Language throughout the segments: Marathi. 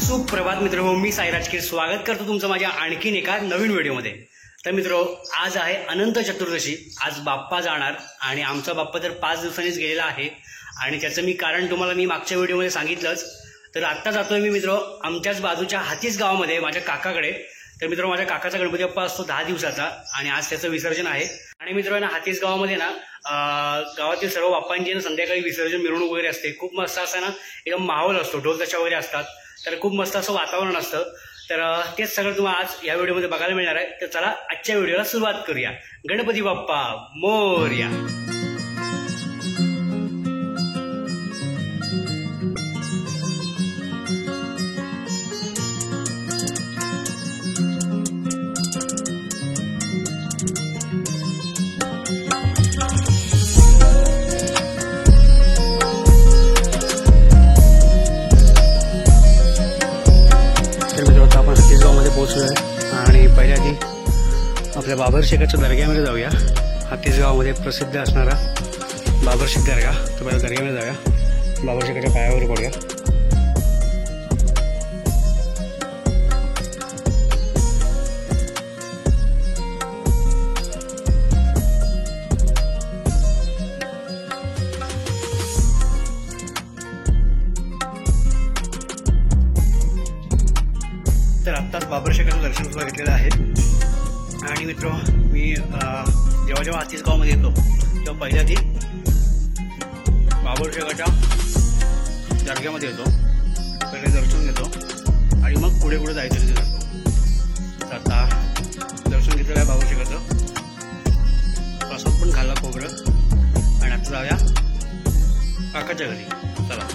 सुप्रभात मित्रो, मी साई राजकीर स्वागत करतो तुमचं माझ्या आणखीन एका नवीन व्हिडिओमध्ये। तर मित्रो, आज आहे अनंत चतुर्दशी। आज बाप्पा जाणार आणि आमचा बाप्पा तर 5 दिवसांनीच गेलेला आहे आणि त्याचं मी कारण तुम्हाला मी मागच्या व्हिडिओमध्ये सांगितलंच। तर आत्ता जातोय मी मित्रो आमच्याच बाजूच्या हातीस गावामध्ये माझ्या काकाकडे। तर मित्रो, माझ्या काकाचा गणपती बाप्पा असतो 10 दिवसाचा आणि आज त्याचं विसर्जन आहे। आणि मित्रो ना हातीस गावामध्ये ना गावातील सर्व बाप्पांची ना संध्याकाळी विसर्जन मिरवणूक वगैरे असते। खूप मस्त असं ना एकदम माहोल असतो, ढोल ताशा वगैरे असतात, तर खूप मस्त असं वातावरण असतं। तर तेच सगळं तुम्हाला आज या व्हिडिओमध्ये बघायला मिळणार आहे। तर चला आजच्या व्हिडिओला सुरुवात करूया। गणपती बाप्पा मोरया। आणि पहिल्या आधी आपल्या बाबरशेखाच्या दर्ग्यामध्ये जाऊया। हातीस गावामध्ये प्रसिद्ध असणारा बाबरशेख दर्गा। तर पहिल्या दर्ग्यामध्ये जाऊया, बाबरशेखाच्या पायावर पडूया। तर आत्ताच बाबरशेखाचं दर्शन सुद्धा घेतलेलं आहे। आणि मित्रो, मी जेव्हा जेव्हा हातीस गावामध्ये येतो तेव्हा पहिल्या आधी बाबरशेखाच्या दर्ग्यामध्ये येतो, पहिले दर्शन घेतो आणि मग पुढे पुढे जायचं तिथे जातो। तर आता दर्शन घेतलेलं आहे बाबरशेखाचं, प्रसाद पण खाल्ला खोबरं। आणि आता जाऊया काकाच्या घरी, चला।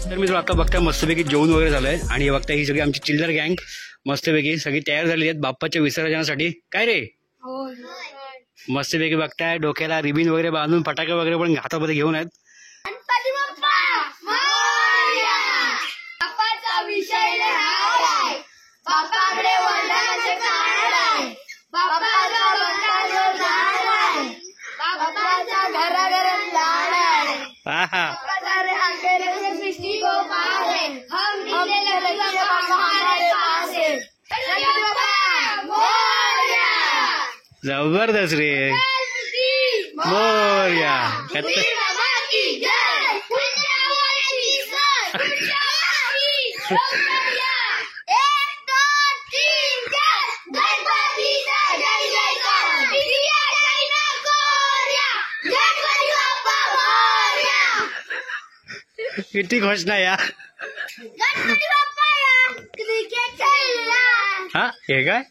तर मित्र, आता बघता मस्तपैकी जेवण वगैरे झालंय आणि बघता ही सगळी आमची चिल्लर गँग मस्तपैकी सगळी तयार झालेली आहेत बाप्पाच्या विसर्जनासाठी। काय रे, मस्तपैकी बघताय डोक्याला रिबिन वगैरे बांधून फटाके वगैरे पण हातामध्ये घेऊन आहेत। जबरदस्त रे, मोरया। किती घोषणा या। हा, हे काय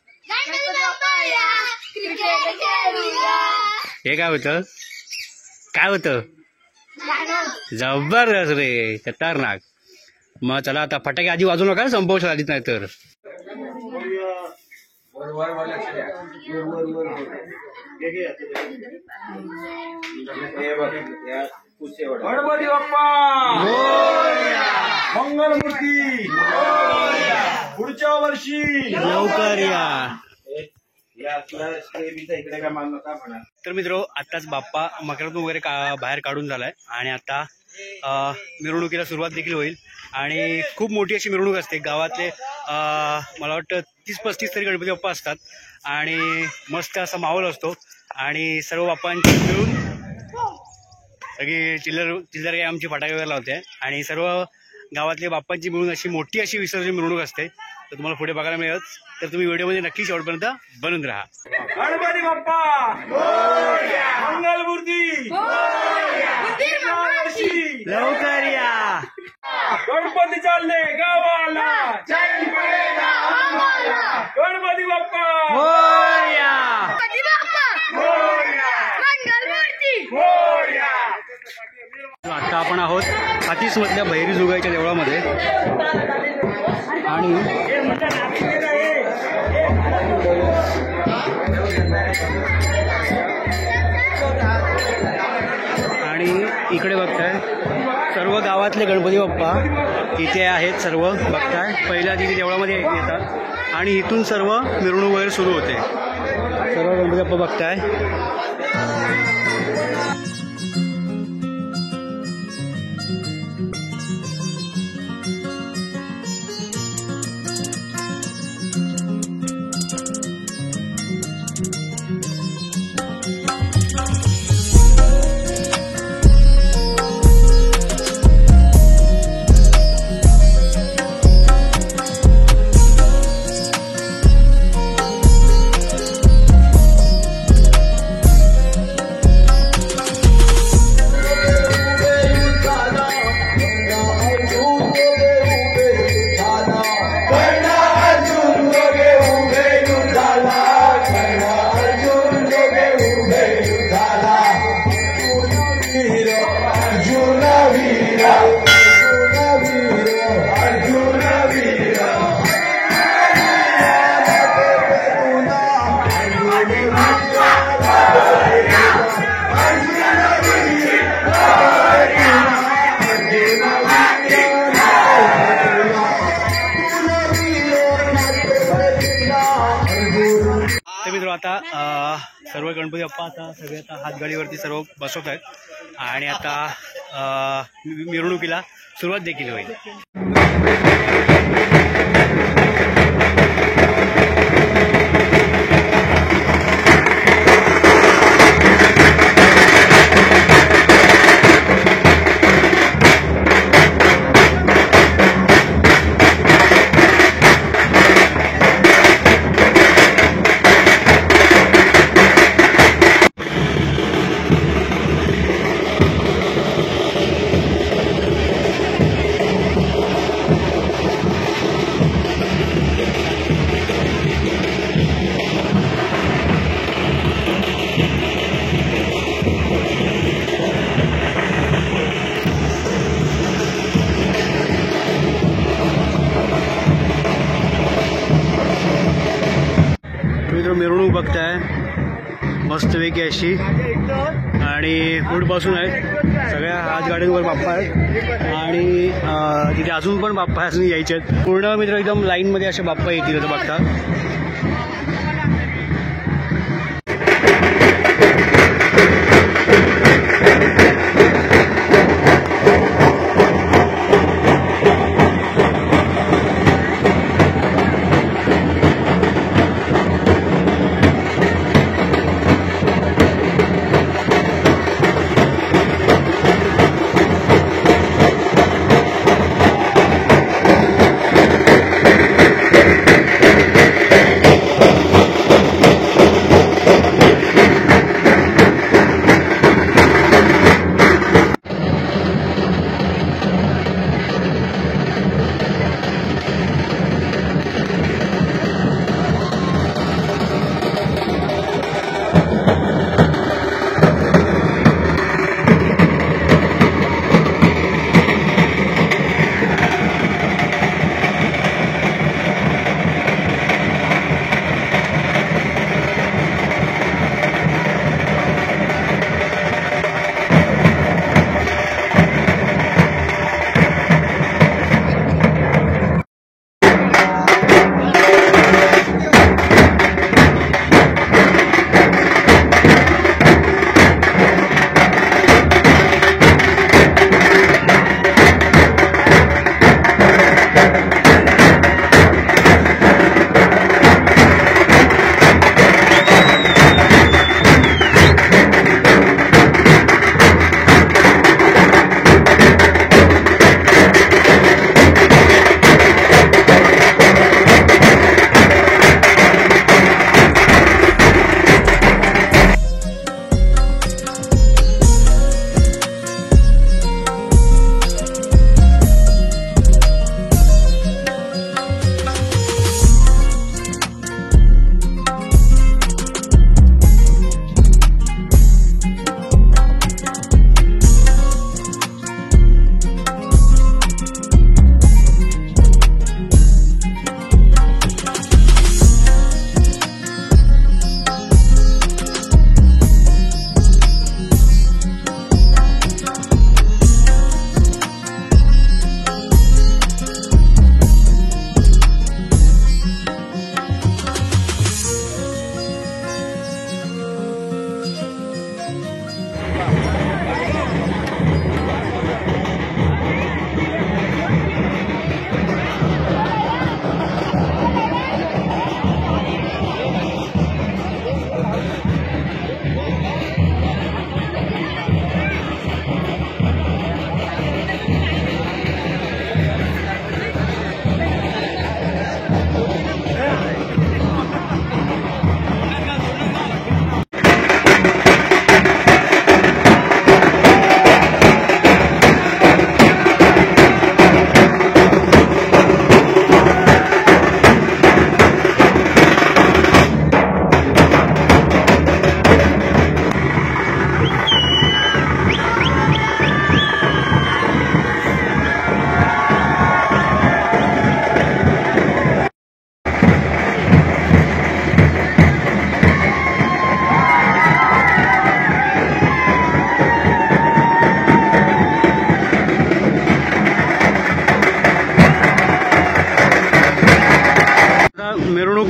हे काय होतं, काय होतं? जबरदस्त रे, खतरनाक। मग चला आता फटाके आधी वाजू नका, संपवशाल आधीच, नाही तर गणपती बाप्पा मंगलमूर्ती पुढच्या वर्षी लवकर या। इकडे काय मान नका म्हणा। तर मित्रो, आत्ताच बाप्पा मकरातून वगैरे बाहेर काढून झालाय आणि आता मिरवणुकीला सुरुवात देखील होईल। आणि खूप मोठी अशी मिरवणूक असते गावातले, मला वाटतं 30-35 तरी गणपती बाप्पा असतात आणि मस्त असा माहोल असतो। आणि सर्व बाप्पांची मिळून सगळी चिल्लर काय आमची फटाके वगैरे लावते आणि सर्व गावातले बाप्पांची मिळून अशी मोठी अशी विसर्जन मिरवणूक असते। तर तुम्हाला पुढे बघायला मिळेल, तर तुम्ही व्हिडिओमध्ये नक्की शेवटपर्यंत बनून राहा। गणपती बाप्पा मंगलमूर्ती लवकर या। गणपती चालले गावाला, गणपती बाप्पा मोरया। मंगलमूर्ती आता आपण आहोत हातीसमधल्या भैरी जुगाईच्या देवळामध्ये. आणि इकडे बघताय सर्व गावातले गणपती बाप्पा इथे आहेत. सर्व बघताय पहिल्या दिवशी देवळामध्ये येतात आणि इथून सर्व मिरवणूक वगैरे सुरू होते. सर्व गणपती बाप्पा बघताय. आता सर्व गणपती बाप्पा आता सगळे आता हातगाडीवरती सर्व बसवत आहेत आणि आता मिरवणुकीला सुरुवात देखील होईल. मिरवणूक बघताय मस्तपैकी अशी आणि पुढपासून आहेत सगळ्या हातगाड्यांवर बाप्पा आहेत आणि तिथे अजून पण बाप्पा अजून यायचे आहेत. पूर्ण मित्र एकदम लाईनमध्ये असे बाप्पा येतील असं बघता.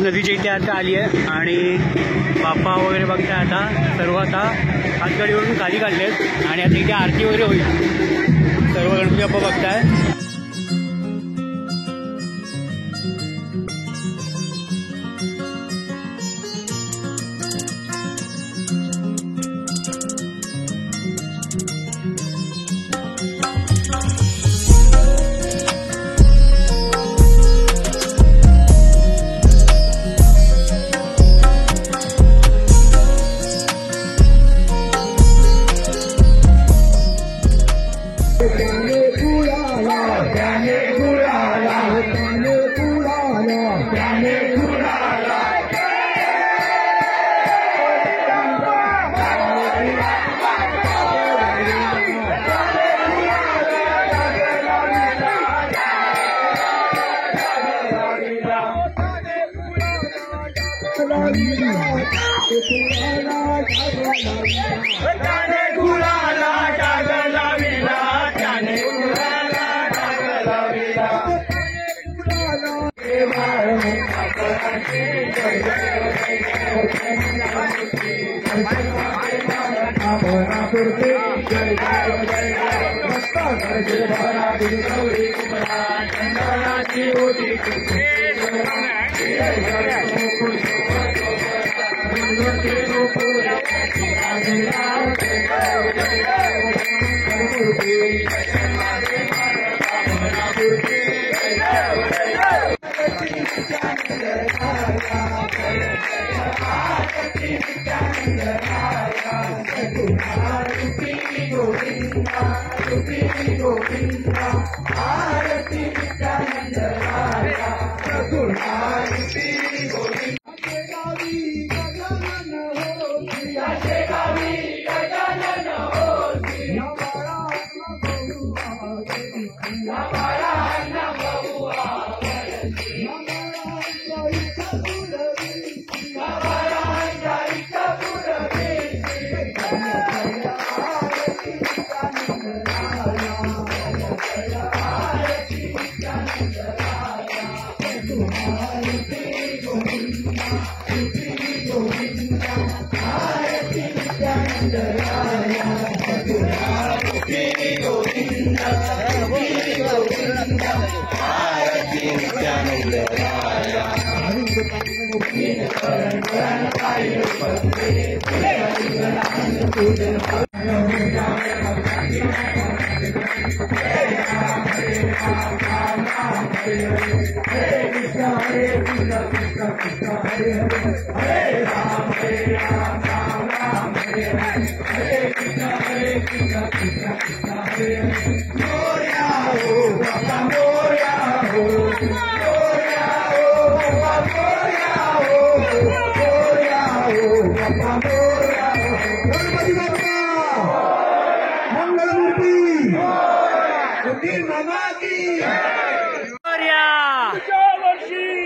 नदीच्या इथे आता आली आहे आणि बाप्पा वगैरे बघताय आता सर्व आता हातगाडीवरून खाली काढलेत आणि आता इथे आरती वगैरे होईल. सर्व गणपती बाप्पा बघताय.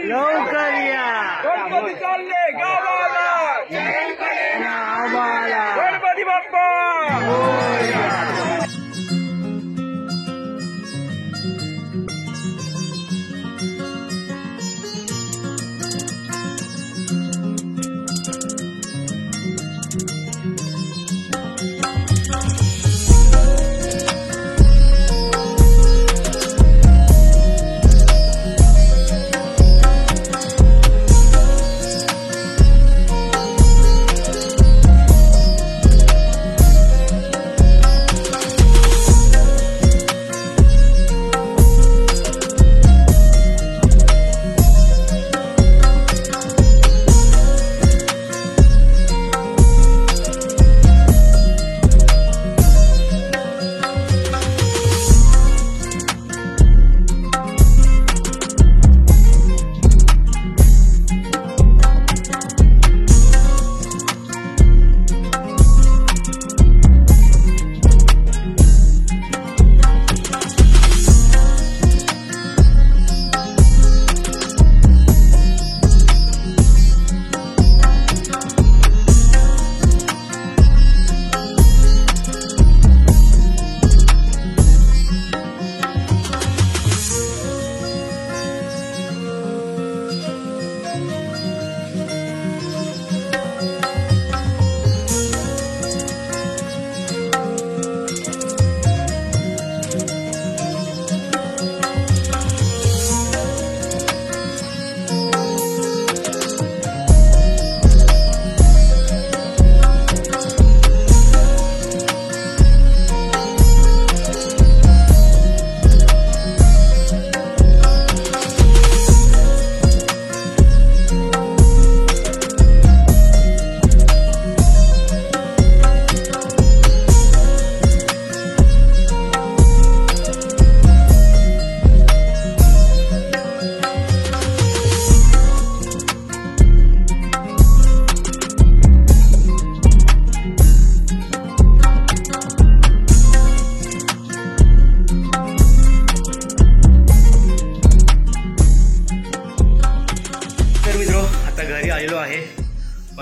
लवकर या गणपती चालले गावाला. गणपती बाप्पा.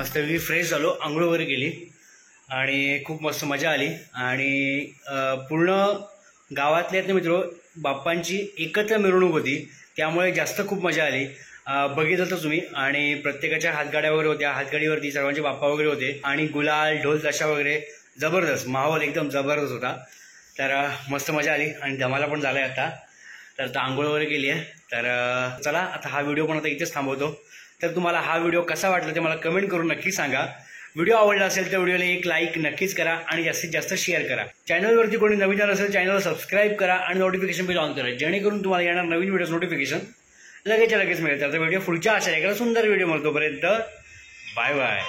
मस्तपैकी फ्रेश झालो, आंघोळ वगैरे केली आणि खूप मस्त मजा आली. आणि पूर्ण गावातले आहेत ना मित्र, बाप्पांची एकत्र मिरवणूक होती, त्यामुळे जास्त खूप मजा आली. बघितलं तर तुम्ही. आणि प्रत्येकाच्या हातगाड्या वगैरे होत्या, हातगाडीवरती सर्वांचे बाप्पा वगैरे होते आणि गुलाल ढोल ताशा वगैरे जबरदस्त माहोल एकदम जबरदस्त होता. तर मस्त मजा आली आणि धमाला पण झाला आहे आता. तर आता आंघोळ वगैरे केली आहे. तर चला आता हा व्हिडिओ पण आता इथेच थांबवतो. तर तुम्हाला हा व्हिडिओ कसा वाटला ते मला कमेंट करून नक्की सांगा. व्हिडिओ आवडला असेल तर व्हिडिओला एक लाईक नक्कीच करा आणि जास्तीत जास्त शेअर करा. चॅनलवरती कोणी नवीन आलं असेल चॅनलला सबस्क्राईब करा आणि नोटिफिकेशन बिल ऑन करा, जेणेकरून तुम्हाला येणार नवीन व्हिडिओ नोटिफिकेशन लगेच मिळेल. तर व्हिडिओ पुढच्या अशा एका सुंदर व्हिडिओ मला तोपर्यंत बाय बाय.